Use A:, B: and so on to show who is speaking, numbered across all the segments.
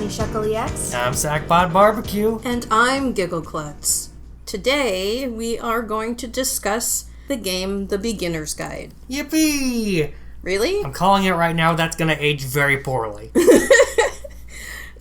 A: Honeyshuckleex.
B: I'm Sackpot Barbecue.
C: And I'm Giggleklutz. Today we are going to discuss the game The Beginner's Guide.
B: Yippee!
C: Really?
B: I'm calling it right now, that's gonna age very poorly.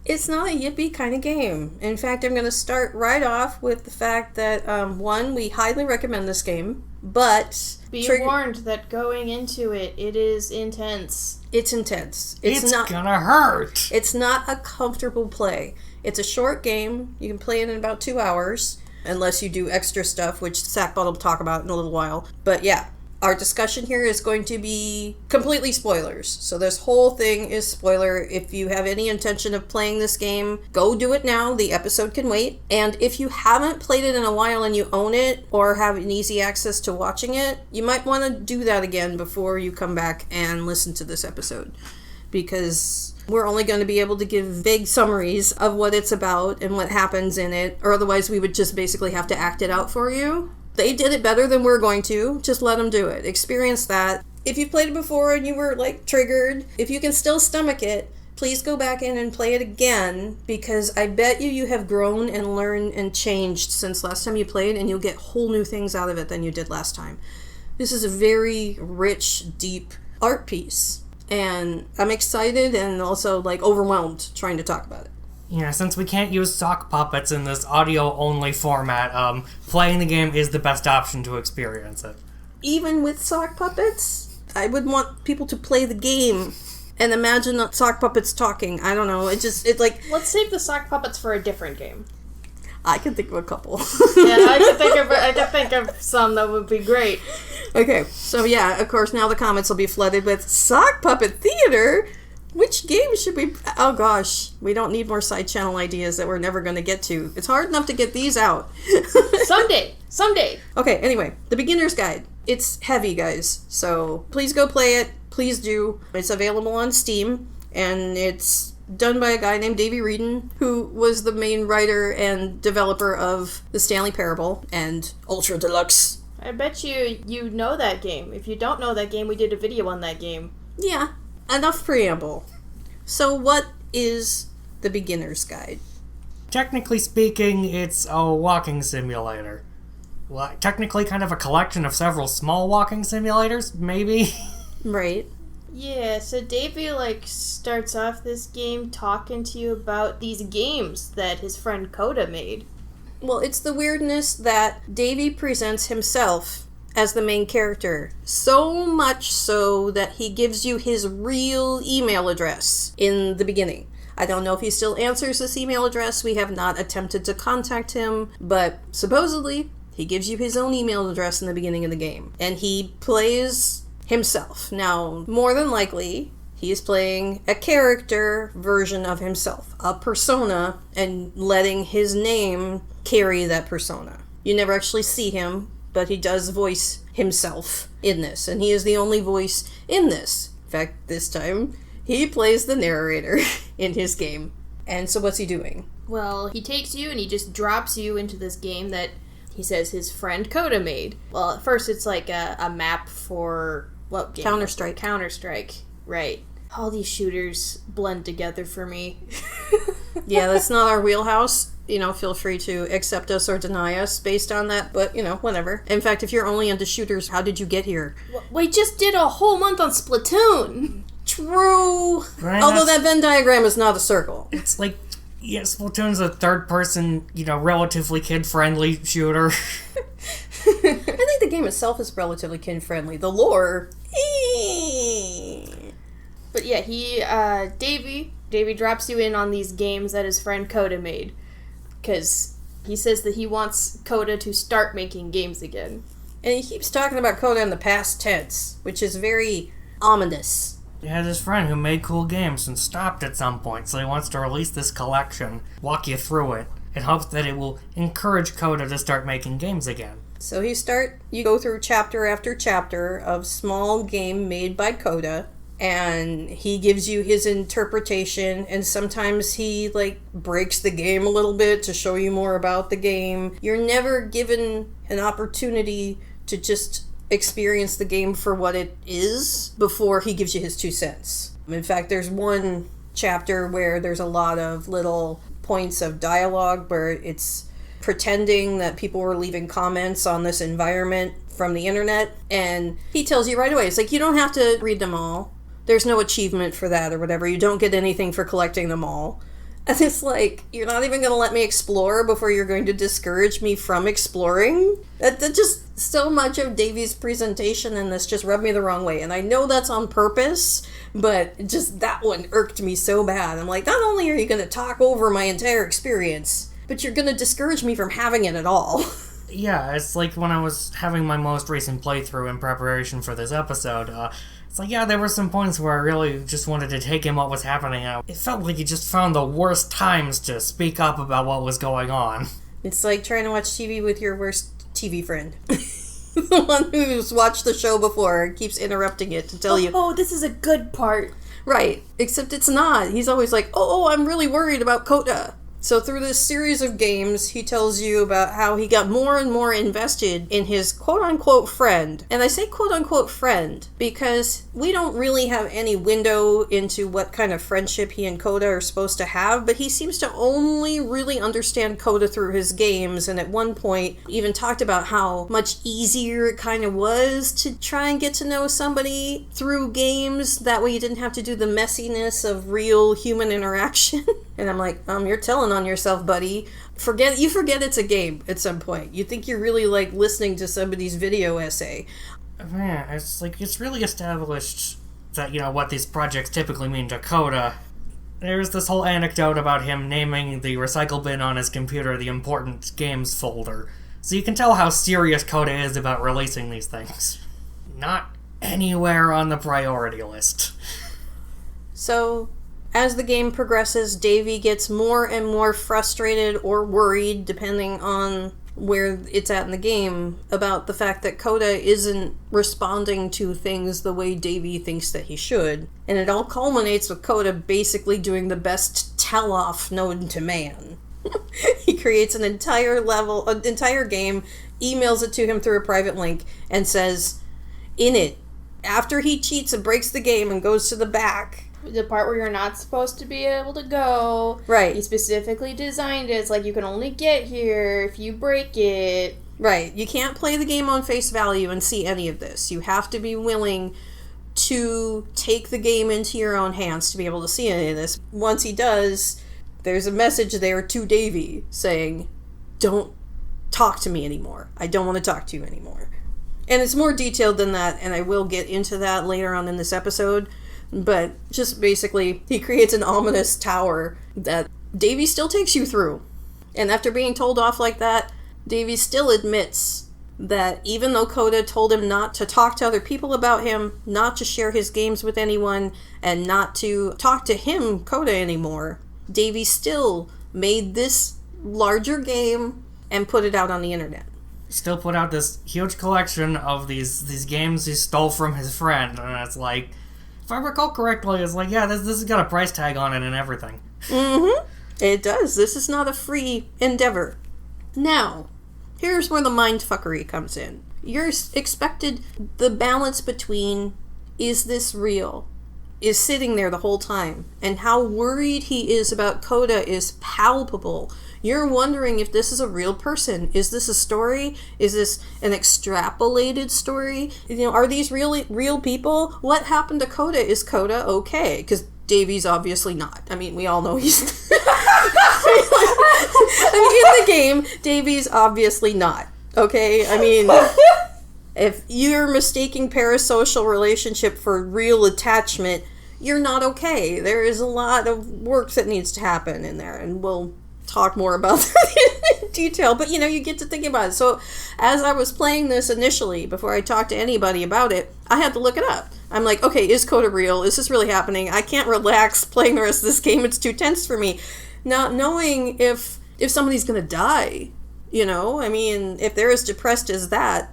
C: It's not a yippee kind of game. In fact, I'm going to start right off with the fact that, one, we highly recommend this game, but...
A: Be warned that going into it, it is intense.
C: It's intense.
B: It's gonna hurt!
C: It's not a comfortable play. It's a short game. You can play it in about 2 hours, unless you do extra stuff, which Sackbot will talk about in a little while. But yeah. Our discussion here is going to be completely spoilers. So this whole thing is spoiler. If you have any intention of playing this game, go do it now. The episode can wait. And if you haven't played it in a while and you own it or have an easy access to watching it, you might want to do that again before you come back and listen to this episode. Because we're only going to be able to give vague summaries of what it's about and what happens in it. Or otherwise we would just basically have to act it out for you. They did it better than we're going to. Just let them do it. Experience that. If you've played it before and you were, triggered, if you can still stomach it, please go back in and play it again, because I bet you have grown and learned and changed since last time you played, and you'll get whole new things out of it than you did last time. This is a very rich, deep art piece, and I'm excited and also, overwhelmed trying to talk about it.
B: Yeah, since we can't use sock puppets in this audio-only format, playing the game is the bbest option to experience it.
C: Even with sock puppets, I would want people to play the game and imagine sock puppets talking. I don't know. Let's
A: save the sock puppets for a different game.
C: I can think of a couple.
A: Yeah, I could think of some that would be great.
C: Okay, so yeah, of course, now the comments will be flooded with sock puppet theater. Which game should we... Oh gosh, we don't need more side channel ideas that we're never going to get to. It's hard enough to get these out.
A: Someday.
C: Okay, anyway, The Beginner's Guide. It's heavy, guys, so please go play it. Please do. It's available on Steam, and it's done by a guy named Davey Reedon, who was the main writer and developer of The Stanley Parable and Ultra Deluxe.
A: I bet you know that game. If you don't know that game, we did a video on that game.
C: Yeah. Enough preamble. So what is The Beginner's Guide?
B: Technically speaking, it's a walking simulator. Well, technically kind of a collection of several small walking simulators, maybe?
C: Right.
A: Yeah, so Davey, starts off this game talking to you about these games that his friend Coda made.
C: Well, it's the weirdness that Davey presents himself as the main character, so much so that he gives you his real email address in the beginning. I don't know if he still answers this email address. We have not attempted to contact him, but supposedly he gives you his own email address in the beginning of the game, and he plays himself. Now, more than likely, he is playing a character version of himself, a persona, and letting his name carry that persona. You never actually see him, but he does voice himself in this, and he is the only voice in this. In fact, this time, he plays the narrator in his game. And so what's he doing?
A: Well, he takes you and he just drops you into this game that he says his friend Coda made. Well, at first it's like a map for... what game?
C: Counter-Strike.
A: Counter-Strike, right. All these shooters blend together for me.
C: Yeah, that's not our wheelhouse. Feel free to accept us or deny us based on that, but, whatever. In fact, if you're only into shooters, how did you get here?
A: We just did a whole month on Splatoon.
C: True. Right, although that Venn diagram is not a circle.
B: It's Splatoon's a third-person, relatively kid-friendly shooter.
C: I think the game itself is relatively kid-friendly. The lore...
A: But yeah, Davey drops you in on these games that his friend Coda made. Because he says that he wants Coda to start making games again.
C: And he keeps talking about Coda in the past tense, which is very ominous.
B: He had his friend who made cool games and stopped at some point, so he wants to release this collection, walk you through it, in hopes that it will encourage Coda to start making games again.
C: So you go through chapter after chapter of small game made by Coda, and he gives you his interpretation, and sometimes he breaks the game a little bit to show you more about the game. You're never given an opportunity to just experience the game for what it is before he gives you his 2 cents. In fact, there's one chapter where there's a lot of little points of dialogue where it's pretending that people were leaving comments on this environment from the internet, and he tells you right away, it's like, you don't have to read them all. There's no achievement for that or whatever. You don't get anything for collecting them all. And it's like, you're not even going to let me explore before you're going to discourage me from exploring? That just, so much of Davy's presentation in this just rubbed me the wrong way. And I know that's on purpose, but just that one irked me so bad. I'm like, not only are you going to talk over my entire experience, but you're going to discourage me from having it at all.
B: Yeah, it's like when I was having my most recent playthrough in preparation for this episode, it's like, yeah, there were some points where I really just wanted to take in what was happening. It felt like he just found the worst times to speak up about what was going on.
C: It's like trying to watch TV with your worst TV friend. The one who's watched the show before and keeps interrupting it to tell you,
A: oh, this is a good part.
C: Right, except it's not. He's always like, oh, I'm really worried about Coda. So through this series of games, he tells you about how he got more and more invested in his quote-unquote friend. And I say quote-unquote friend because we don't really have any window into what kind of friendship he and Coda are supposed to have, but he seems to only really understand Coda through his games, and at one point even talked about how much easier it kind of was to try and get to know somebody through games. That way you didn't have to do the messiness of real human interaction. And I'm like, you're telling on yourself, buddy. You forget it's a game at some point. You think you're really like listening to somebody's video essay.
B: Man, it's like, it's really established that, what these projects typically mean to Coda. There's this whole anecdote about him naming the recycle bin on his computer the important games folder. So you can tell how serious Coda is about releasing these things. Not anywhere on the priority list.
C: So, as the game progresses, Davy gets more and more frustrated or worried, depending on where it's at in the game, about the fact that Coda isn't responding to things the way Davy thinks that he should. And it all culminates with Coda basically doing the best tell-off known to man. He creates an entire game, emails it to him through a private link, and says, in it, after he cheats and breaks the game and goes to the back,
A: the part where you're not supposed to be able to go.
C: Right.
A: He specifically designed it. It's like, you can only get here if you break it.
C: Right. You can't play the game on face value and see any of this. You have to be willing to take the game into your own hands to be able to see any of this. Once he does, there's a message there to Davy saying, don't talk to me anymore. I don't want to talk to you anymore. And it's more detailed than that, and I will get into that later on in this episode. But just basically, he creates an ominous tower that Davy still takes you through. And after being told off like that, Davy still admits that even though Coda told him not to talk to other people about him, not to share his games with anyone, and not to talk to him, Coda, anymore, Davy still made this larger game and put it out on the internet.
B: Still put out this huge collection of these games he stole from his friend, and it's like, if I recall correctly, it's like, yeah, this has got a price tag on it and everything.
C: Mm-hmm. It does. This is not a free endeavor. Now, here's where the mindfuckery comes in. You're expected the balance between, is this real, is sitting there the whole time, and how worried he is about Coda is palpable. You're wondering if this is a real person. Is this a story? Is this an extrapolated story? Are these real people? What happened to Coda? Is Coda okay? Because Davy's obviously not. I mean, we all know he's... in the game, Davy's obviously not. Okay? I mean, if you're mistaking parasocial relationship for real attachment, you're not okay. There is a lot of work that needs to happen in there, and we'll talk more about that in detail, but you get to think about it. So as I was playing this initially, before I talked to anybody about it, I had to look it up. I'm like, okay, is Coda real? Is this really happening? I can't relax playing the rest of this game. It's too tense for me. Not knowing if somebody's gonna die, I mean, if they're as depressed as that,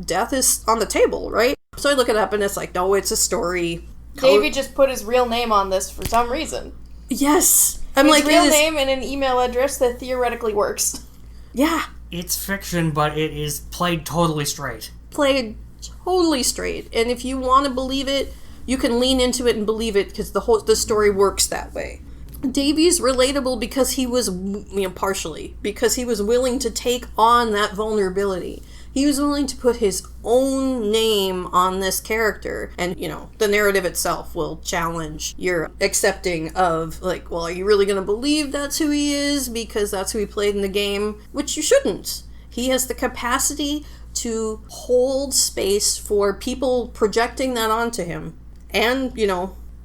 C: death is on the table, right? So I look it up and it's like, no, it's a story.
A: Davy just put his real name on this for some reason.
C: Yes. I'm
A: his
C: like,
A: real name and an email address that theoretically works.
C: Yeah.
B: It's fiction, but it is played totally straight.
C: Played totally straight. And if you want to believe it you can lean into it and believe it because the story works that way. Davy's relatable because he was, partially, because he was willing to take on that vulnerability. He was willing to put his own name on this character. And, the narrative itself will challenge your accepting of, well, are you really going to believe that's who he is because that's who he played in the game? Which you shouldn't. He has the capacity to hold space for people projecting that onto him and,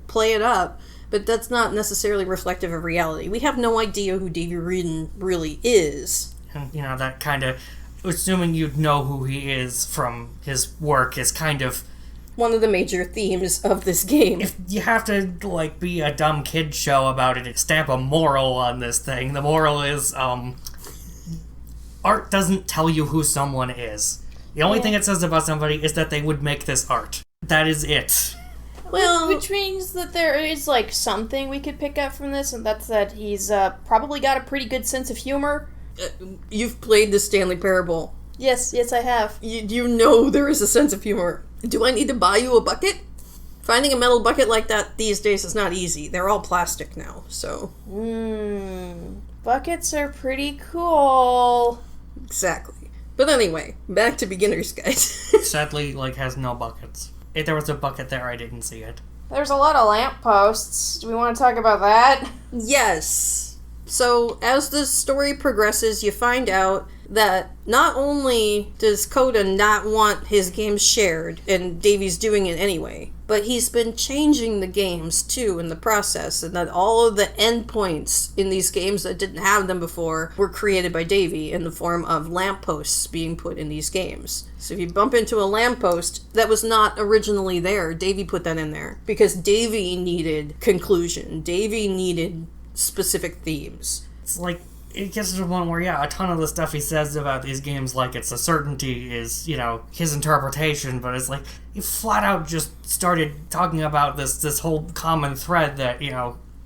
C: play it up. But that's not necessarily reflective of reality. We have no idea who Davy Wreden really is.
B: And, that kind of... assuming you'd know who he is from his work is kind of...
C: one of the major themes of this game.
B: If you have to, be a dumb kid show about it, stamp a moral on this thing. The moral is, art doesn't tell you who someone is. The only thing it says about somebody is that they would make this art. That is it.
A: Well, which means that there is, something we could pick up from this, and that's that he's probably got a pretty good sense of humor.
C: You've played the Stanley Parable.
A: Yes, I have.
C: You know there is a sense of humor. Do I need to buy you a bucket? Finding a metal bucket like that these days is not easy. They're all plastic now, so...
A: Buckets are pretty cool.
C: Exactly. But anyway, back to Beginner's Guide.
B: Sadly, has no buckets. If there was a bucket there, I didn't see it.
A: There's a lot of lampposts. Do we want to talk about that?
C: Yes. So, as the story progresses, you find out that not only does Coda not want his games shared, and Davy's doing it anyway, but he's been changing the games, too, in the process, and that all of the endpoints in these games that didn't have them before were created by Davy in the form of lampposts being put in these games. So if you bump into a lamppost that was not originally there, Davy put that in there, because Davy needed conclusion. Davy needed specific themes.
B: It's it gets to the point where, a ton of the stuff he says about these games, it's a certainty, is, his interpretation, but it's he flat out just started talking about this whole common thread that,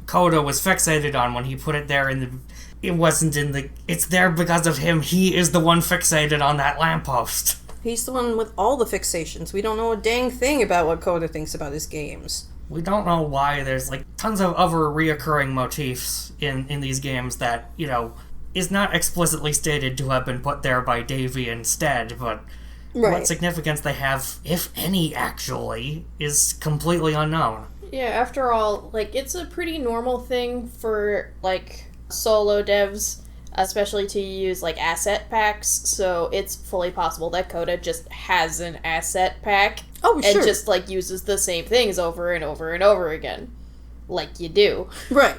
B: Coda was fixated on when he put it there it wasn't in the... It's there because of him. He is the one fixated on that lamppost.
C: He's the one with all the fixations. We don't know a dang thing about what Coda thinks about his games.
B: We don't know why there's, tons of other reoccurring motifs in these games that, is not explicitly stated to have been put there by Davy instead, but what significance they have, if any, actually, is completely unknown.
A: Yeah, after all, it's a pretty normal thing for, solo devs, especially to use, asset packs, so it's fully possible that Coda just has an asset pack.
C: Oh, sure.
A: And just, uses the same things over and over and over again. Like you do.
C: Right.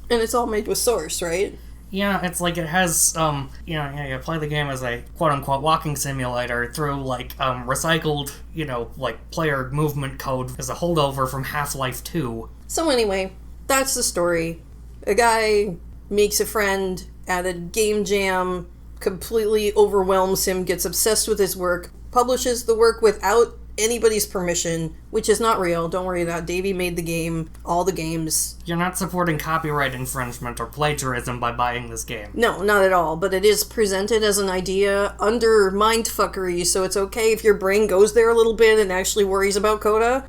C: And it's all made with Source, right?
B: Yeah, it's it has, you play the game as a quote-unquote walking simulator through, recycled, player movement code as a holdover from Half-Life 2.
C: So anyway, that's the story. A guy makes a friend at a game jam, completely overwhelms him, gets obsessed with his work, publishes the work without anybody's permission, which is not real. Don't worry about it. Davey made the game, all the games.
B: You're not supporting copyright infringement or plagiarism by buying this game.
C: No, not at all. But it is presented as an idea under mindfuckery, so it's okay if your brain goes there a little bit and actually worries about Coda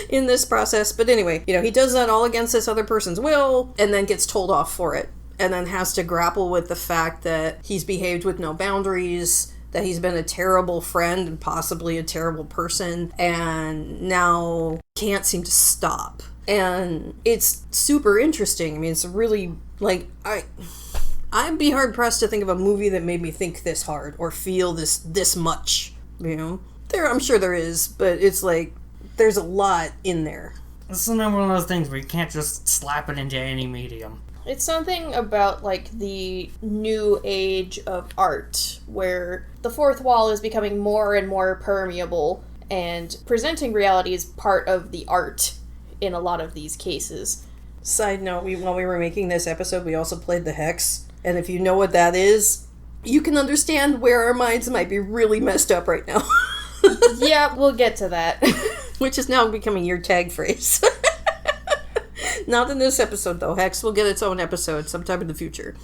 C: in this process. But anyway, he does that all against this other person's will and then gets told off for it. And then has to grapple with the fact that he's behaved with no boundaries, that he's been a terrible friend and possibly a terrible person, and now can't seem to stop. And it's super interesting. I mean, it's really, I'd be hard-pressed to think of a movie that made me think this hard or feel this much, I'm sure there is, but it's there's a lot in there.
B: This is another one of those things where you can't just slap it into any medium.
A: It's something about, the new age of art, where the fourth wall is becoming more and more permeable, and presenting reality is part of the art in a lot of these cases.
C: Side note, while we were making this episode, we also played the Hex, and if you know what that is, you can understand where our minds might be really messed up right now.
A: Yeah, we'll get to that.
C: Which is now becoming your tag phrase. Not in this episode, though. Hex will get its own episode sometime in the future.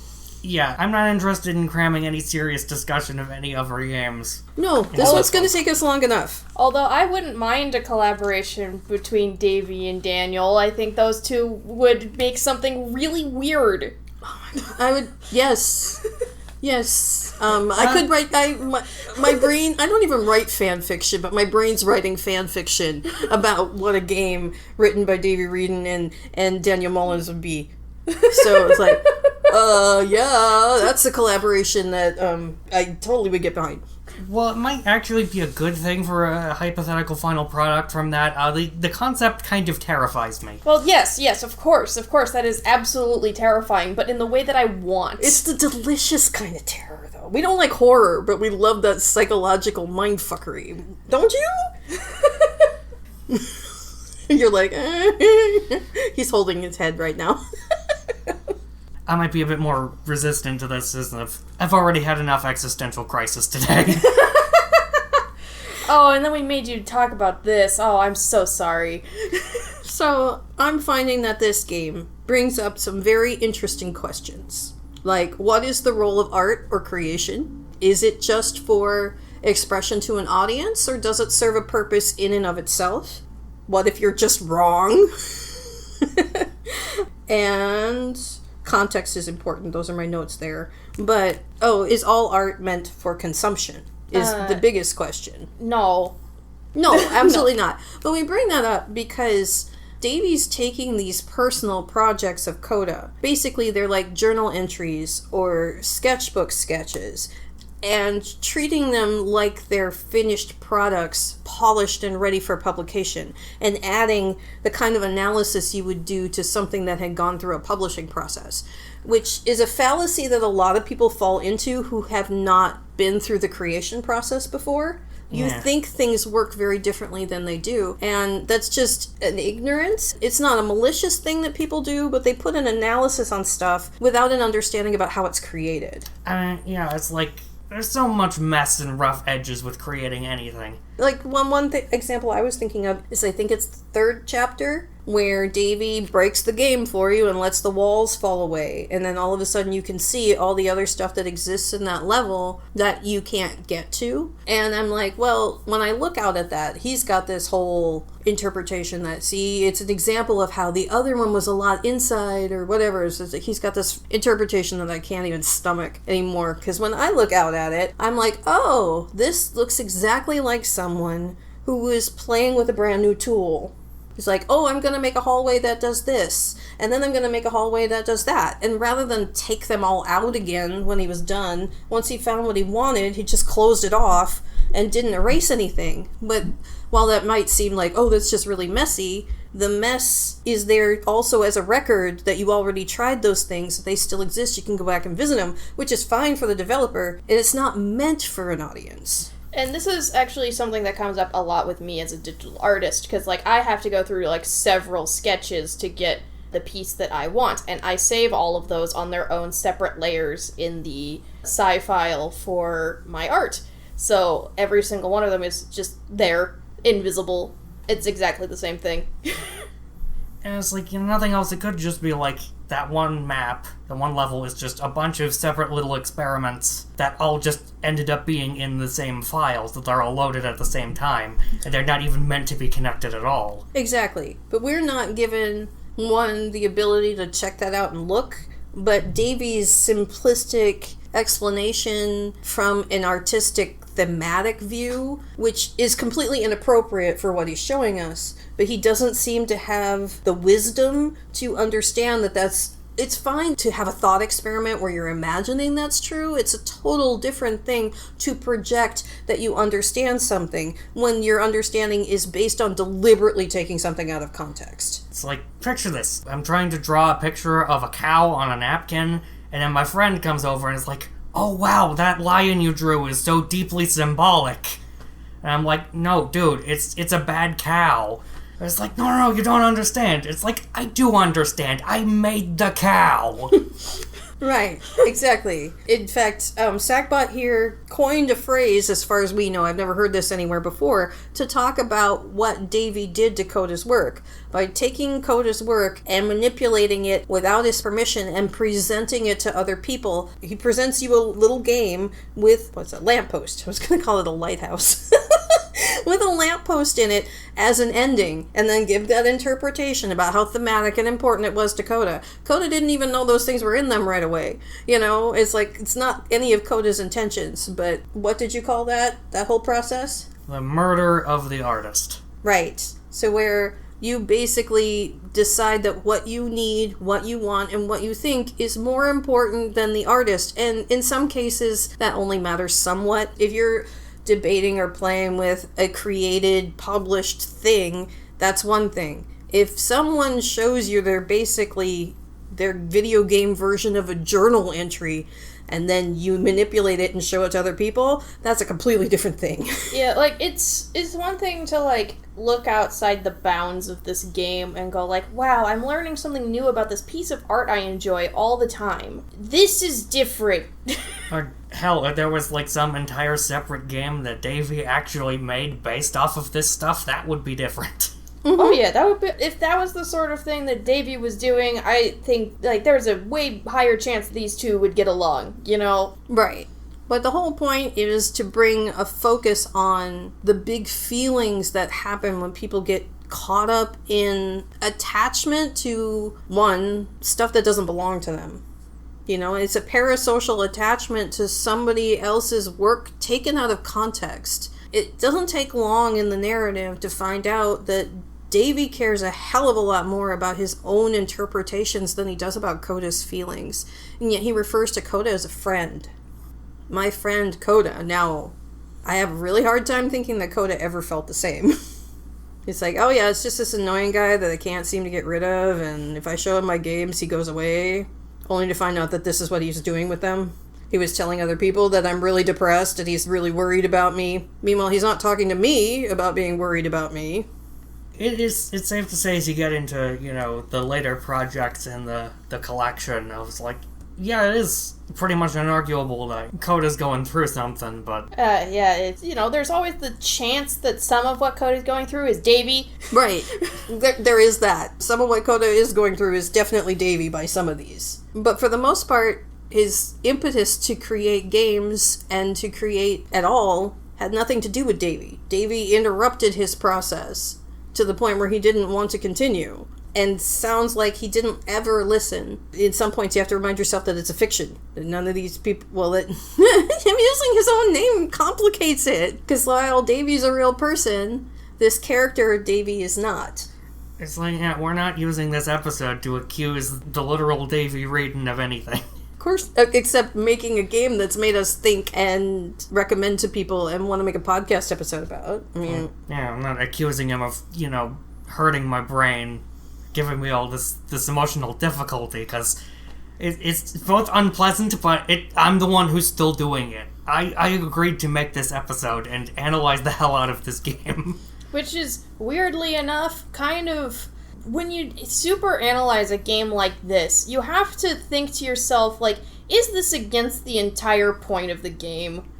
B: Yeah, I'm not interested in cramming any serious discussion of any other games.
C: No, this one's going to take us long enough.
A: Although I wouldn't mind a collaboration between Davey and Daniel. I think those two would make something really weird.
C: I would, yes. Yes. I could write, my brain, I don't even write fan fiction, but my brain's writing fan fiction about what a game written by Davey Reedon and Daniel Mullins would be. So it's like, yeah, that's a collaboration that I totally would get behind.
B: Well, it might actually be a good thing for a hypothetical final product from that. The concept kind of terrifies me.
A: Well, yes, of course, that is absolutely terrifying, but in the way that I want.
C: It's the delicious kind of terror, though. We don't like horror, but we love that psychological mindfuckery. Don't you? You're like, he's holding his head right now.
B: I might be a bit more resistant to this, I've already had enough existential crisis today.
A: Oh, and then we made you talk about this. Oh, I'm so sorry.
C: So, I'm finding that this game brings up some very interesting questions. Like, what is the role of art or creation? Is it just for expression to an audience, or does it serve a purpose in and of itself? What if you're just wrong? And context is important. Those are my notes there. But, is all art meant for consumption? Is the biggest question.
A: No.
C: No, absolutely not. But we bring that up because Davey's taking these personal projects of Coda. Basically, they're like journal entries or sketchbook sketches, and treating them like they're finished products, polished and ready for publication, and adding the kind of analysis you would do to something that had gone through a publishing process, which is a fallacy that a lot of people fall into who have not been through the creation process before. You think things work very differently than they do, and that's just an ignorance. It's not a malicious thing that people do, but they put an analysis on stuff without an understanding about how it's created.
B: It's like, there's so much mess and rough edges with creating anything.
C: Like, one example I was thinking of is, I think it's the third chapter, where Davey breaks the game for you and lets the walls fall away, and then all of a sudden you can see all the other stuff that exists in that level that you can't get to. And I'm like, well, when I look out at that, he's got this whole interpretation that, see, it's an example of how the other one was a lot inside or whatever. So he's got this interpretation that I can't even stomach anymore, because when I look out at it, I'm like, oh, this looks exactly like someone who was playing with a brand new tool. He's like, oh, I'm going to make a hallway that does this, and then I'm going to make a hallway that does that. And rather than take them all out again when he was done, once he found what he wanted, he just closed it off and didn't erase anything. But while that might seem like, oh, that's just really messy, the mess is there also as a record that you already tried those things. If they still exist, you can go back and visit them, which is fine for the developer, and it's not meant for an audience.
A: And this is actually something that comes up a lot with me as a digital artist, because, like, I have to go through, like, several sketches to get the piece that I want, and I save all of those on their own separate layers in the sci file for my art. So every single one of them is just there, invisible. It's exactly the same thing.
B: And it's like, nothing else. It could just be like that one map, the one level is just a bunch of separate little experiments that all just ended up being in the same files, that are all loaded at the same time, and they're not even meant to be connected at all.
C: Exactly. But we're not given, one, the ability to check that out and look, but Davey's simplistic explanation from an artistic thematic view, which is completely inappropriate for what he's showing us, but he doesn't seem to have the wisdom to understand that it's fine to have a thought experiment where you're imagining that's true. It's a total different thing to project that you understand something when your understanding is based on deliberately taking something out of context.
B: It's like, picture this. I'm trying to draw a picture of a cow on a napkin, and then my friend comes over and is like, oh wow, that lion you drew is so deeply symbolic. And I'm like, no, dude, it's a bad cow. And it's like, no, you don't understand. It's like, I do understand. I made the cow.
C: Right, exactly. In fact, Sackbot here coined a phrase, as far as we know, I've never heard this anywhere before, to talk about what Davey did to Coda's work. By taking Coda's work and manipulating it without his permission and presenting it to other people, he presents you a little game with, what's a lamppost? I was going to call it a lighthouse. With a lamppost in it as an ending, and then give that interpretation about how thematic and important it was to Coda. Coda didn't even know those things were in them right away. You know, it's like, it's not any of Coda's intentions, but what did you call that whole process?
B: The murder of the artist.
C: Right. So where you basically decide that what you need, what you want, and what you think is more important than the artist. And in some cases, that only matters somewhat. If you're debating or playing with a created, published thing, that's one thing. If someone shows you their video game version of a journal entry, and then you manipulate it and show it to other people, that's a completely different thing.
A: Yeah, like, it's one thing to, like, look outside the bounds of this game and go, like, wow, I'm learning something new about this piece of art I enjoy all the time. This is different.
B: Or, hell, if there was, like, some entire separate game that Davey actually made based off of this stuff, that would be different.
C: Mm-hmm.
A: Oh yeah, that would be, if that was the sort of thing that Davey was doing, I think, like, there's a way higher chance these two would get along, you know?
C: Right. But the whole point is to bring a focus on the big feelings that happen when people get caught up in attachment to, one, stuff that doesn't belong to them. You know, it's a parasocial attachment to somebody else's work taken out of context. It doesn't take long in the narrative to find out that Davey cares a hell of a lot more about his own interpretations than he does about Coda's feelings. And yet he refers to Coda as a friend. My friend Coda. Now, I have a really hard time thinking that Coda ever felt the same. It's like, oh yeah, it's just this annoying guy that I can't seem to get rid of, and if I show him my games, he goes away, only to find out that this is what he's doing with them. He was telling other people that I'm really depressed and he's really worried about me. Meanwhile, he's not talking to me about being worried about me.
B: It's safe to say as you get into, you know, the later projects in the collection, I was like, yeah, it is pretty much unarguable that Coda's going through something, but...
A: yeah, it's, you know, there's always the chance that some of what Coda's going through is Davey.
C: Right. There is that. Some of what Coda is going through is definitely Davey by some of these. But for the most part, his impetus to create games and to create at all had nothing to do with Davey. Davey interrupted his process to the point where he didn't want to continue. And sounds like he didn't ever listen. In some points, you have to remind yourself that it's a fiction. That none of these people... Well, that him using his own name complicates it. Because while Davey's a real person, this character, Davey, is not.
B: It's like, yeah, we're not using this episode to accuse the literal Davey Wreden of anything.
C: Of course, except making a game that's made us think and recommend to people and want to make a podcast episode about. I mean...
B: Yeah, I'm not accusing him of, you know, hurting my brain, giving me all this emotional difficulty, because it's both unpleasant, but I'm the one who's still doing it. I agreed to make this episode and analyze the hell out of this game.
A: Which is, weirdly enough, kind of... When you super analyze a game like this, you have to think to yourself, like, is this against the entire point of the game?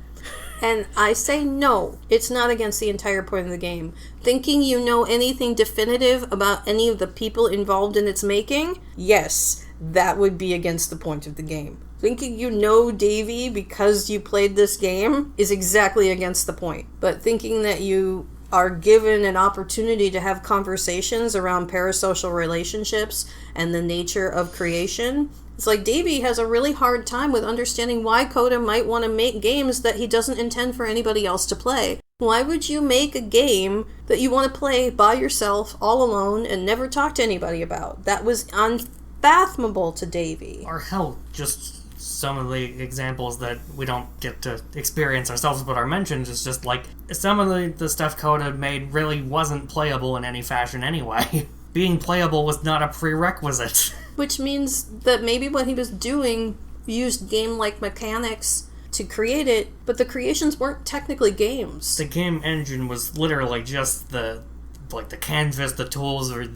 C: And I say no, it's not against the entire point of the game. Thinking you know anything definitive about any of the people involved in its making? Yes, that would be against the point of the game. Thinking you know Davey because you played this game is exactly against the point. But thinking that you are given an opportunity to have conversations around parasocial relationships and the nature of creation, it's like Davey has a really hard time with understanding why Coda might want to make games that he doesn't intend for anybody else to play. Why would you make a game that you want to play by yourself, all alone, and never talk to anybody about? That was unfathomable to Davey.
B: Or hell, just some of the examples that we don't get to experience ourselves but are mentioned is just like, some of the stuff Coda made really wasn't playable in any fashion anyway. Being playable was not a prerequisite.
C: Which means that maybe what he was doing used game-like mechanics to create it, but the creations weren't technically games.
B: The game engine was literally just the canvas, the tools, or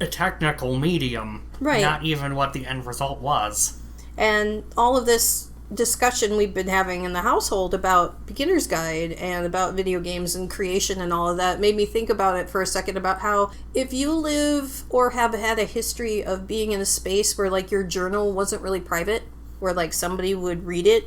B: a technical medium.
C: Right.
B: Not even what the end result was.
C: And all of this discussion we've been having in the household about beginner's guide and about video games and creation and all of that made me think about it for a second, about how if you live or have had a history of being in a space where like your journal wasn't really private, where like somebody would read it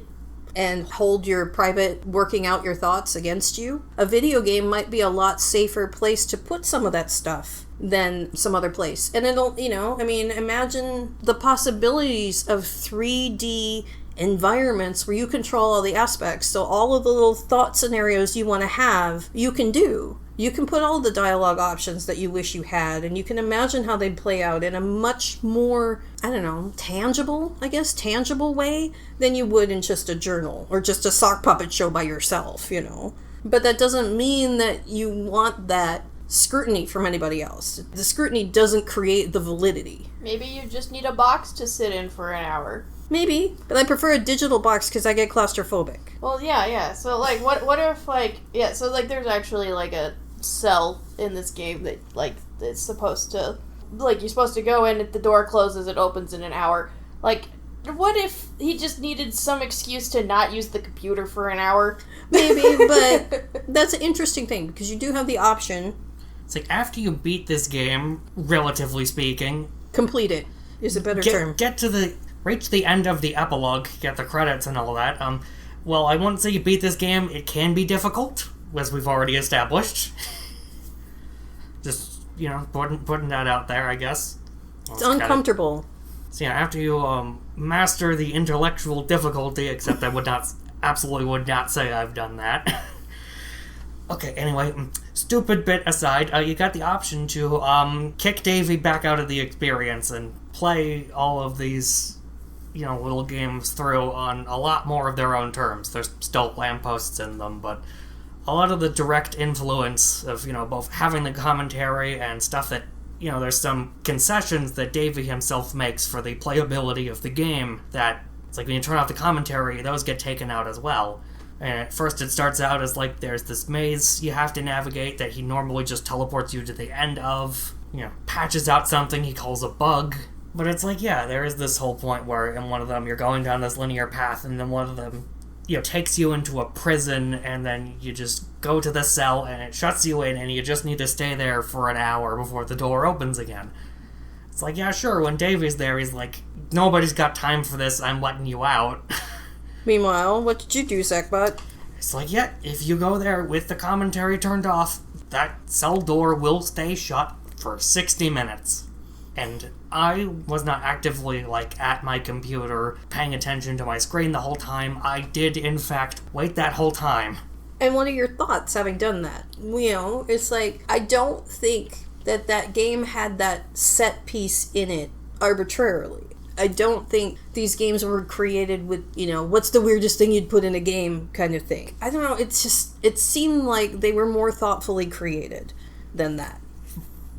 C: and hold your private working out your thoughts against you, a video game might be a lot safer place to put some of that stuff than some other place. And it'll, imagine the possibilities of 3D environments where you control all the aspects. So all of the little thought scenarios you want to have, you can do. You can put all the dialogue options that you wish you had, and you can imagine how they'd play out in a much more, tangible way than you would in just a journal or just a sock puppet show by yourself, But that doesn't mean that you want that scrutiny from anybody else. The scrutiny doesn't create the validity.
A: Maybe you just need a box to sit in for an hour.
C: Maybe, but I prefer a digital box because I get claustrophobic.
A: Well, yeah. So, what if, so, there's actually, a cell in this game that, it's supposed to, you're supposed to go in, if the door closes, it opens in an hour. What if he just needed some excuse to not use the computer for an hour?
C: Maybe, but that's an interesting thing, because you do have the option.
B: It's after you beat this game, relatively speaking...
C: Complete it, is a better term.
B: Reach the end of the epilogue, get the credits and all that. Well, I wouldn't say you beat this game. It can be difficult, as we've already established. Just, putting that out there, I guess.
C: It's uncomfortable.
B: So yeah, after you master the intellectual difficulty, except I absolutely would not say I've done that. Okay, anyway, stupid bit aside, you got the option to kick Davey back out of the experience and play all of these, little games through on a lot more of their own terms. There's still lampposts in them, but a lot of the direct influence of, both having the commentary and stuff that, there's some concessions that Davey himself makes for the playability of the game that, it's when you turn off the commentary, those get taken out as well. And at first it starts out as there's this maze you have to navigate that he normally just teleports you to the end of, patches out something he calls a bug. But it's there is this whole point where in one of them you're going down this linear path, and then one of them, takes you into a prison, and then you just go to the cell and it shuts you in, and you just need to stay there for an hour before the door opens again. It's yeah, sure, when Davey's there, he's nobody's got time for this, I'm letting you out.
C: Meanwhile, what did you do, Sackbot?
B: It's if you go there with the commentary turned off, that cell door will stay shut for 60 minutes. And I was not actively, at my computer, paying attention to my screen the whole time. I did, in fact, wait that whole time.
C: And what are your thoughts having done that? It's I don't think that game had that set piece in it arbitrarily. I don't think these games were created with, what's the weirdest thing you'd put in a game kind of thing. I don't know, it seemed like they were more thoughtfully created than that.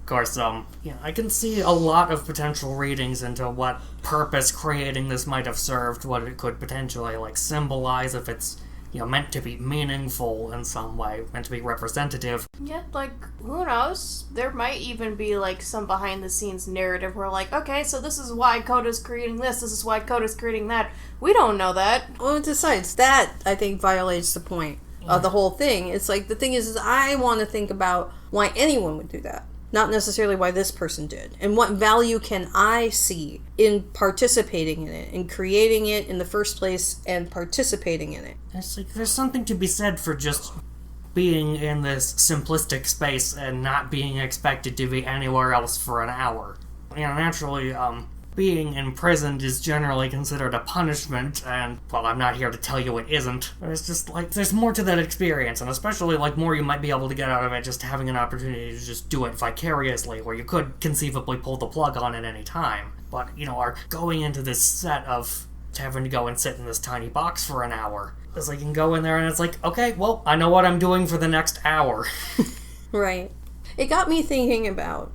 B: Of course, I can see a lot of potential readings into what purpose creating this might have served, what it could potentially, symbolize if it's, meant to be meaningful in some way, meant to be representative.
A: Yeah, who knows? There might even be, some behind-the-scenes narrative where, okay, so this is why Coda's creating this is why Coda's creating that. We don't know that.
C: Well, besides, that, I think, violates the point of the whole thing. It's the thing is I want to think about why anyone would do that. Not necessarily why this person did. And what value can I see in participating in it, in creating it in the first place and participating in it.
B: It's there's something to be said for just being in this simplistic space and not being expected to be anywhere else for an hour. Naturally, being imprisoned is generally considered a punishment, and, well, I'm not here to tell you it isn't. But it's just, there's more to that experience, and especially, more you might be able to get out of it just having an opportunity to just do it vicariously, where you could conceivably pull the plug on at any time. But, are going into this set of having to go and sit in this tiny box for an hour. It's you can go in there and it's okay, well, I know what I'm doing for the next hour.
C: Right. It got me thinking about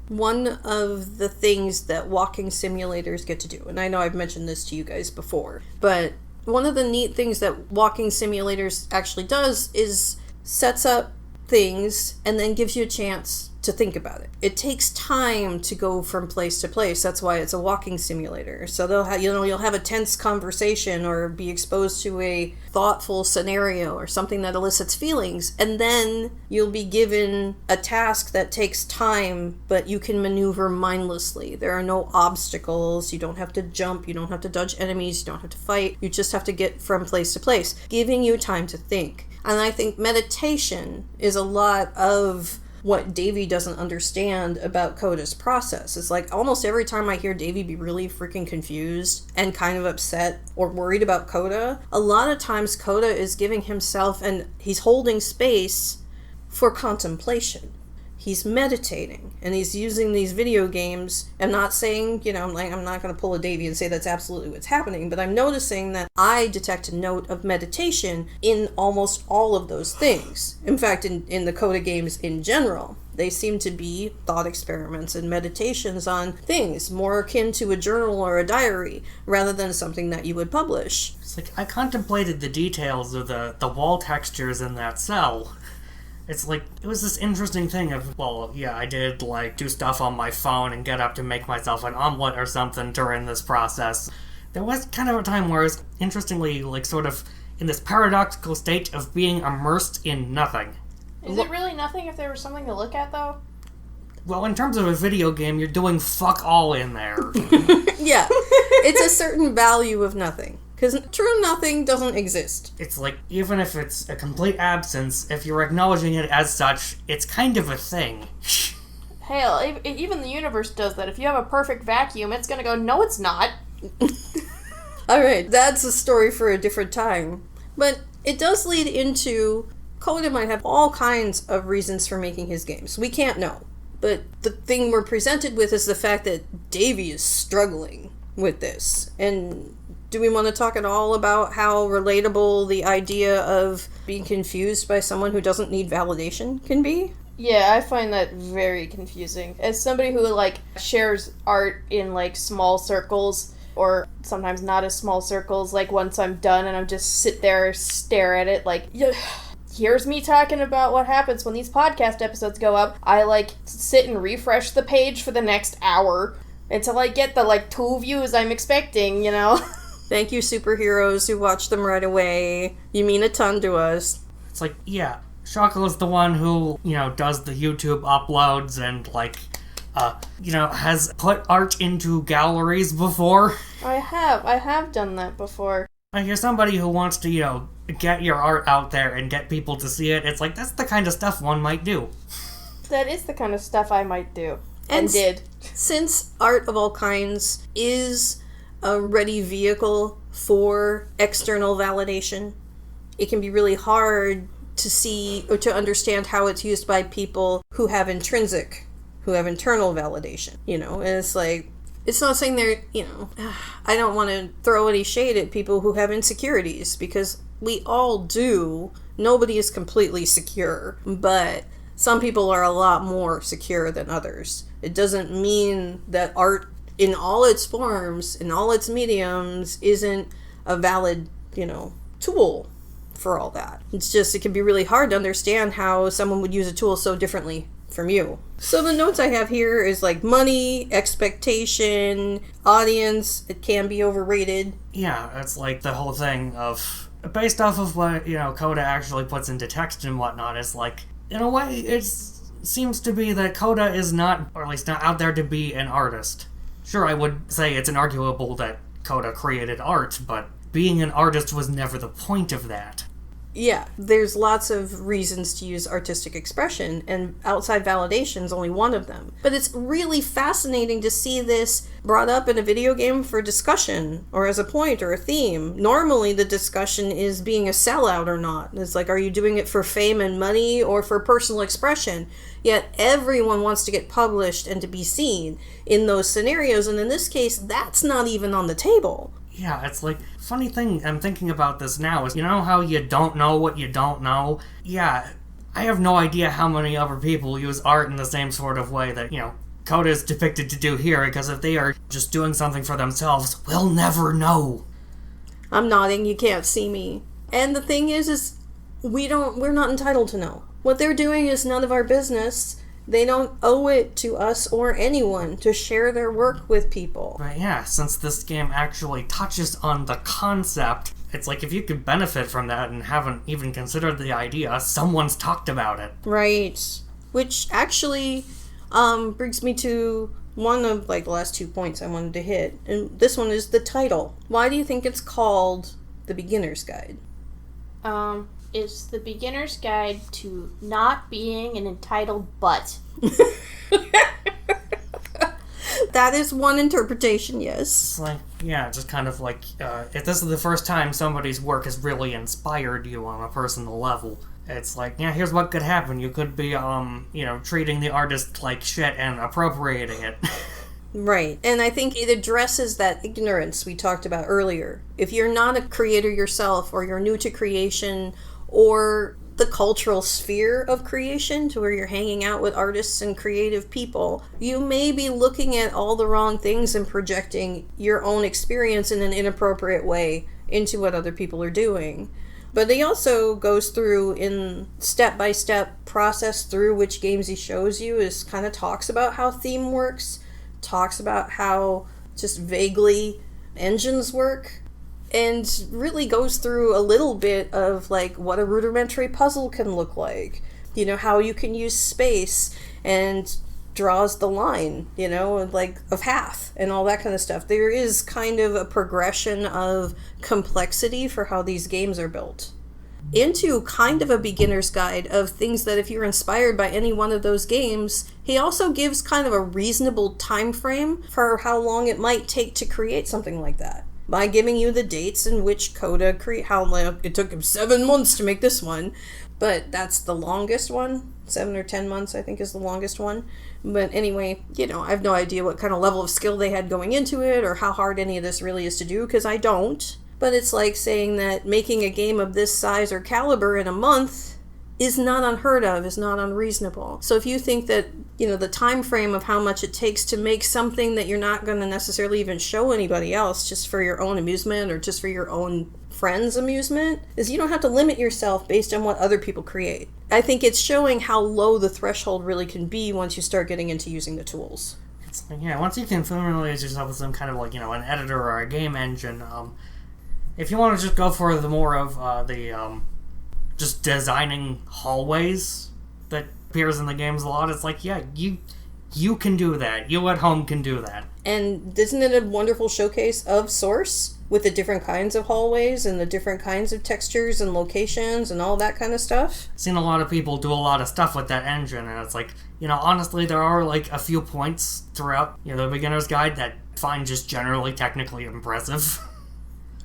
C: one of the things that walking simulators get to do, and I know I've mentioned this to you guys before, but one of the neat things that walking simulators actually does is sets up things and then gives you a chance to think about it. It takes time to go from place to place. That's why it's a walking simulator. So you'll have a tense conversation or be exposed to a thoughtful scenario or something that elicits feelings, and then you'll be given a task that takes time, but you can maneuver mindlessly. There are no obstacles. You don't have to jump. You don't have to dodge enemies. You don't have to fight. You just have to get from place to place, giving you time to think. And I think meditation is a lot of what Davey doesn't understand about Coda's process. It's like almost every time I hear Davey be really freaking confused and kind of upset or worried about Coda, a lot of times Coda is giving himself and he's holding space for contemplation. He's meditating and he's using these video games. I'm not saying, I'm not going to pull a Davey and say that's absolutely what's happening, but I'm noticing that I detect a note of meditation in almost all of those things. In fact, in the Coda games in general, they seem to be thought experiments and meditations on things more akin to a journal or a diary rather than something that you would publish.
B: It's like I contemplated the details of the wall textures in that cell. It's like, it was this interesting thing of, I did, do stuff on my phone and get up to make myself an omelet or something during this process. There was kind of a time where I was, interestingly, sort of in this paradoxical state of being immersed in nothing.
A: Is it really nothing if there was something to look at, though?
B: Well, in terms of a video game, you're doing fuck all in there.
C: Yeah, it's a certain value of nothing. Because true nothing doesn't exist.
B: It's like, even if it's a complete absence, if you're acknowledging it as such, it's kind of a thing.
A: Hell, even the universe does that. If you have a perfect vacuum, it's gonna go, no, it's not.
C: Alright, that's a story for a different time. But it does lead into, Coda might have all kinds of reasons for making his games. We can't know. But the thing we're presented with is the fact that Davey is struggling with this. And do we want to talk at all about how relatable the idea of being confused by someone who doesn't need validation can be?
A: Yeah, I find that very confusing. As somebody who, shares art in, small circles, or sometimes not as small circles, once I'm done and I'm just sit there, stare at it, here's me talking about what happens when these podcast episodes go up. I, sit and refresh the page for the next hour until I get the, 2 views I'm expecting,
C: Thank you, superheroes who watch them right away. You mean a ton to us.
B: It's Shackle is the one who, does the YouTube uploads and, has put art into galleries before.
A: I have done that before.
B: You're somebody who wants to, get your art out there and get people to see it. It's that's the kind of stuff one might do.
A: That is the kind of stuff I might do. And did.
C: Since art of all kinds is a ready vehicle for external validation, it can be really hard to see or to understand how it's used by people who have internal validation, and it's not saying they're, I don't want to throw any shade at people who have insecurities, because we all do. Nobody is completely secure, but some people are a lot more secure than others. It doesn't mean that art in all its forms, in all its mediums, isn't a valid, tool for all that. It's just, it can be really hard to understand how someone would use a tool so differently from you. So the notes I have here is money, expectation, audience, it can be overrated.
B: Yeah, it's the whole thing of, based off of what, Coda actually puts into text and whatnot, is in a way, it seems to be that Coda is not, or at least not out there to be an artist. Sure, I would say it's inarguable that Coda created art, but being an artist was never the point of that.
C: Yeah, there's lots of reasons to use artistic expression, and outside validation is only one of them. But it's really fascinating to see this brought up in a video game for discussion, or as a point or a theme. Normally the discussion is being a sellout or not. It's are you doing it for fame and money or for personal expression? Yet everyone wants to get published and to be seen in those scenarios, and in this case, that's not even on the table.
B: Yeah, it's funny thing I'm thinking about this now is, how you don't know what you don't know? Yeah, I have no idea how many other people use art in the same sort of way that, Coda is depicted to do here, because if they are just doing something for themselves, we'll never know.
C: I'm nodding, you can't see me. And the thing is we're not entitled to know. What they're doing is none of our business. They don't owe it to us or anyone to share their work with people.
B: But yeah, since this game actually touches on the concept, it's like if you could benefit from that and haven't even considered the idea, someone's talked about it.
C: Right. Which actually brings me to one of the last 2 points I wanted to hit. And this one is the title. Why do you think it's called The Beginner's Guide?
A: It's the beginner's guide to not being an entitled butt.
C: That is one interpretation, yes.
B: It's like, yeah, just kind of like, if this is the first time somebody's work has really inspired you on a personal level, it's like, yeah, here's what could happen. You could be, treating the artist like shit and appropriating it.
C: Right. And I think it addresses that ignorance we talked about earlier. If you're not a creator yourself, or you're new to creation, or the cultural sphere of creation to where you're hanging out with artists and creative people, you may be looking at all the wrong things and projecting your own experience in an inappropriate way into what other people are doing. But he also goes through in step-by-step process through which games he shows you, is kind of talks about how theme works, talks about how just vaguely engines work, and really goes through a little bit of what a rudimentary puzzle can look like. How you can use space, and draws the line, of half and all that kind of stuff. There is kind of a progression of complexity for how these games are built. Into kind of a beginner's guide of things that if you're inspired by any one of those games, he also gives kind of a reasonable time frame for how long it might take to create something like that. By giving you the dates in which Coda how long it took him 7 months to make this one, but that's the longest one. 7 or 10 months, I think, is the longest one. But anyway, I have no idea what kind of level of skill they had going into it, or how hard any of this really is to do, because I don't. But it's like saying that making a game of this size or caliber in a month is not unheard of, is not unreasonable. So if you think that, the time frame of how much it takes to make something that you're not going to necessarily even show anybody else, just for your own amusement or just for your own friends' amusement, is you don't have to limit yourself based on what other people create. I think it's showing how low the threshold really can be once you start getting into using the tools.
B: It's like, yeah, once you can familiarize yourself with some kind of an editor or a game engine, if you want to just go for the more of just designing hallways that appears in the games a lot, it's like, yeah, you can do that. You at home can do that.
C: And isn't it a wonderful showcase of Source with the different kinds of hallways and the different kinds of textures and locations and all that kind of stuff?
B: I've seen a lot of people do a lot of stuff with that engine, and it's like, honestly, there are a few points throughout the beginner's guide that I find just generally technically impressive.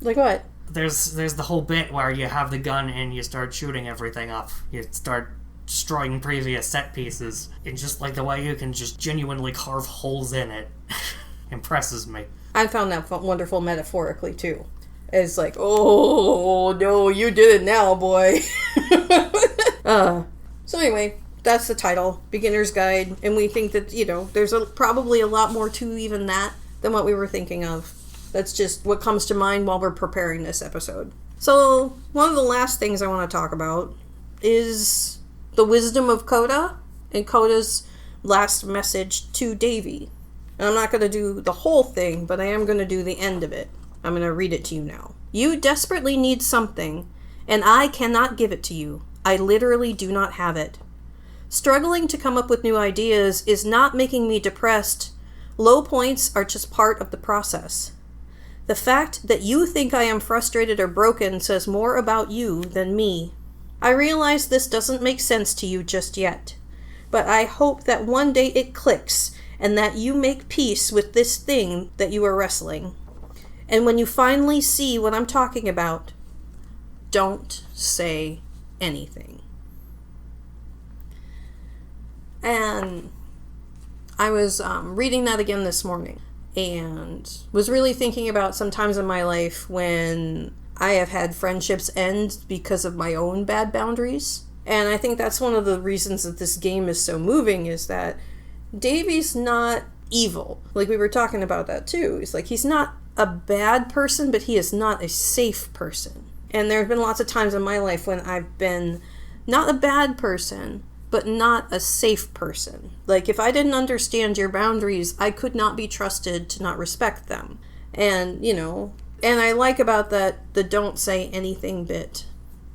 C: Like what?
B: There's the whole bit where you have the gun and you start shooting everything up. You start destroying previous set pieces, and just the way you can just genuinely carve holes in it impresses me.
C: I found that wonderful metaphorically too. It's like, oh no, you did it now, boy. So anyway, that's the title, Beginner's Guide, and we think that there's probably a lot more to even that than what we were thinking of. That's just what comes to mind while we're preparing this episode. So one of the last things I want to talk about is the Wisdom of Coda and Coda's last message to Davy. And I'm not going to do the whole thing, but I am going to do the end of it. I'm going to read it to you now. You desperately need something, and I cannot give it to you. I literally do not have it. Struggling to come up with new ideas is not making me depressed. Low points are just part of the process. The fact that you think I am frustrated or broken says more about you than me. I realize this doesn't make sense to you just yet, but I hope that one day it clicks and that you make peace with this thing that you are wrestling. And when you finally see what I'm talking about, don't say anything. And I was reading that again this morning and was really thinking about some times in my life when I have had friendships end because of my own bad boundaries. And I think that's one of the reasons that this game is so moving, is that Davy's not evil. Like, we were talking about that too. It's like, he's not a bad person, but he is not a safe person. And there have been lots of times in my life when I've been Not a bad person, but not a safe person. Like, if I didn't understand your boundaries, I could not be trusted to not respect them. And, and I like about that, the don't say anything bit,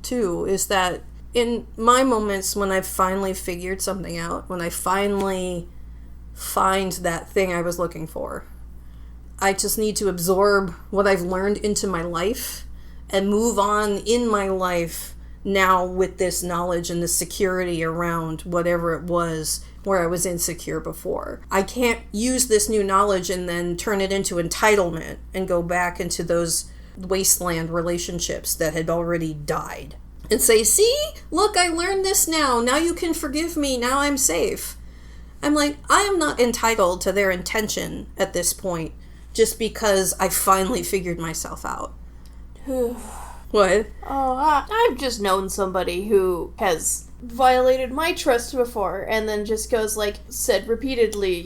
C: too, is that in my moments when I've finally figured something out, when I finally find that thing I was looking for, I just need to absorb what I've learned into my life and move on in my life now with this knowledge and the security around whatever it was where I was insecure before. I can't use this new knowledge and then turn it into entitlement and go back into those wasteland relationships that had already died and say, see, look, I learned this now. Now you can forgive me. Now I'm safe. I'm like, I am not entitled to their intention at this point just because I finally figured myself out. What?
A: Oh, I've just known somebody who has violated my trust before and then just goes, said repeatedly,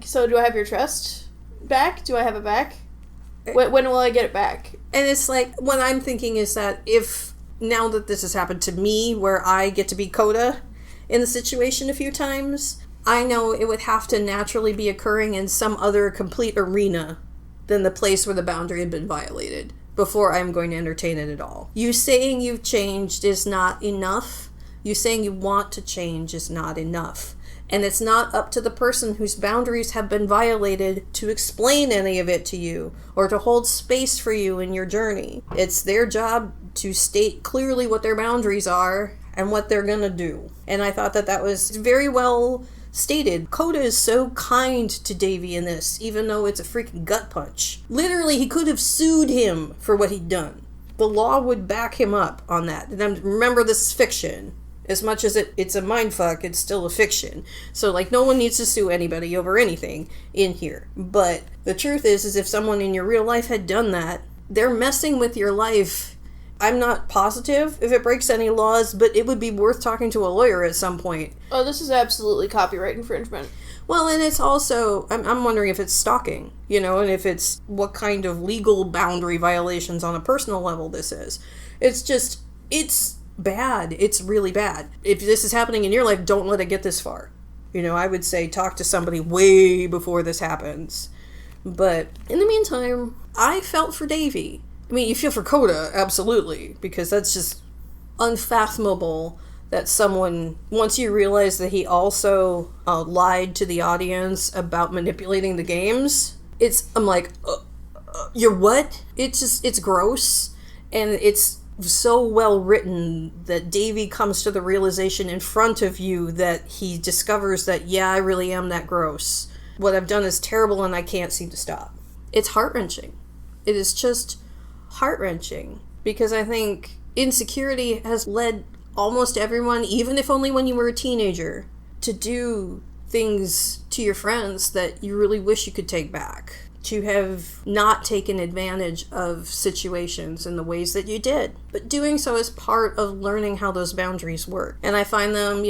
A: so do I have your trust back? Do I have it back? When will I get it back?
C: And it's like, what I'm thinking is that if, now that this has happened to me, where I get to be Coda in the situation a few times, I know it would have to naturally be occurring in some other complete arena than the place where the boundary had been violated before I'm going to entertain it at all. You saying you've changed is not enough. You saying you want to change is not enough. And it's not up to the person whose boundaries have been violated to explain any of it to you or to hold space for you in your journey. It's their job to state clearly what their boundaries are and what they're gonna do. And I thought that was very well stated. Coda is so kind to Davy in this, even though it's a freaking gut punch. Literally, he could have sued him for what he'd done. The law would back him up on that. And then remember, this is fiction. As much as it's a mindfuck, it's still a fiction. So, no one needs to sue anybody over anything in here. But the truth is if someone in your real life had done that, they're messing with your life. I'm not positive if it breaks any laws, but it would be worth talking to a lawyer at some point.
A: Oh, this is absolutely copyright infringement.
C: Well, and it's also, I'm wondering if it's stalking, and if it's what kind of legal boundary violations on a personal level this is. It's bad. It's really bad. If this is happening in your life, don't let it get this far. I would say talk to somebody way before this happens. But in the meantime, I felt for Davy. I mean, you feel for Coda, absolutely, because that's just unfathomable that someone, once you realize that he also lied to the audience about manipulating the games, I'm like, you're what? It's gross, and it's so well written that Davy comes to the realization in front of you that he discovers that, yeah, I really am that gross. What I've done is terrible and I can't seem to stop. It's heart-wrenching. It is just heart-wrenching, because I think insecurity has led almost everyone, even if only when you were a teenager, to do things to your friends that you really wish you could take back. To have not taken advantage of situations in the ways that you did. But doing so is part of learning how those boundaries work. And I find them,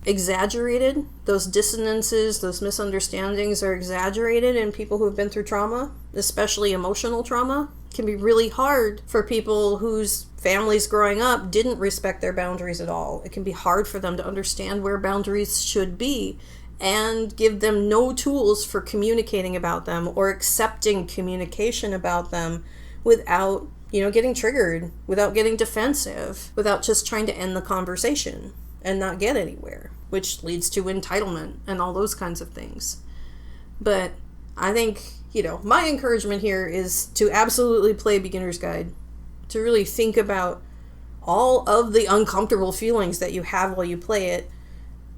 C: exaggerated. Those dissonances, those misunderstandings are exaggerated in people who've been through trauma, especially emotional trauma. It can be really hard for people whose families growing up didn't respect their boundaries at all. It can be hard for them to understand where boundaries should be and give them no tools for communicating about them or accepting communication about them without, getting triggered, without getting defensive, without just trying to end the conversation and not get anywhere, which leads to entitlement and all those kinds of things. But I think, my encouragement here is to absolutely play Beginner's Guide, to really think about all of the uncomfortable feelings that you have while you play it.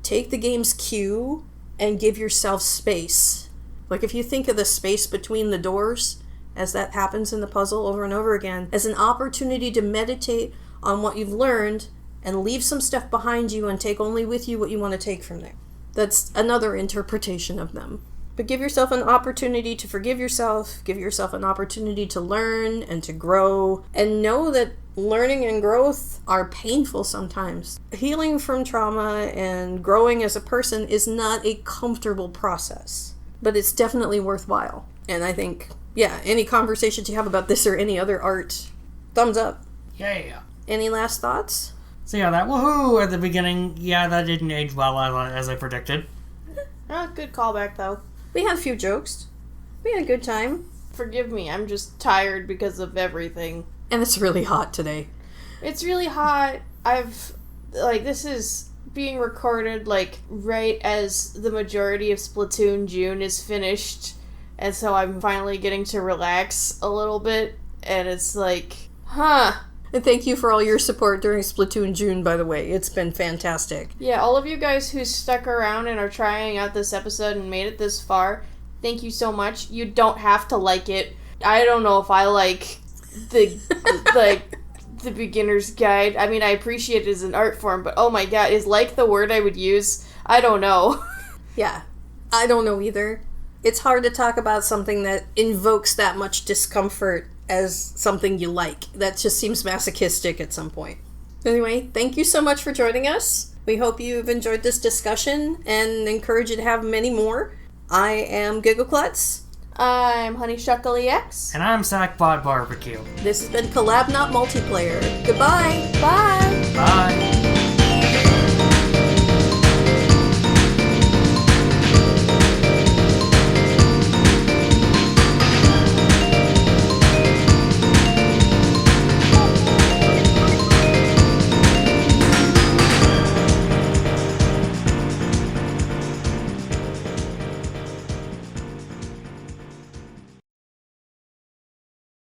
C: Take the game's cue and give yourself space. If you think of the space between the doors, as that happens in the puzzle over and over again, as an opportunity to meditate on what you've learned and leave some stuff behind you and take only with you what you want to take from there. That's another interpretation of them. But give yourself an opportunity to forgive yourself, give yourself an opportunity to learn and to grow, and know that learning and growth are painful sometimes. Healing from trauma and growing as a person is not a comfortable process, but it's definitely worthwhile. And I think, any conversations you have about this or any other art, thumbs up.
B: Yeah.
C: Any last thoughts?
B: So yeah, that woohoo at the beginning, yeah, that didn't age well as I predicted.
A: Good callback, though.
C: We had a few jokes. We had a good time.
A: Forgive me, I'm just tired because of everything.
C: And it's really hot today.
A: It's really hot. This is being recorded, right as the majority of Splatoon June is finished. And so I'm finally getting to relax a little bit. And it's
C: And thank you for all your support during Splatoon June, by the way. It's been fantastic.
A: Yeah, all of you guys who stuck around and are trying out this episode and made it this far, thank you so much. You don't have to like it. I don't know if I like the the beginner's guide. I mean, I appreciate it as an art form, but oh my god, is like the word I would use? I don't know.
C: Yeah, I don't know either. It's hard to talk about something that invokes that much discomfort as something you like. That just seems masochistic at some point. Anyway, thank you so much for joining us. We hope you've enjoyed this discussion and encourage you to have many more. I am Giggleklutz.
A: I'm Honeyshuckleex.
B: And I'm Sackbot Barbecue.
C: This has been Collab Not Multiplayer. Goodbye.
A: Bye.
B: Bye.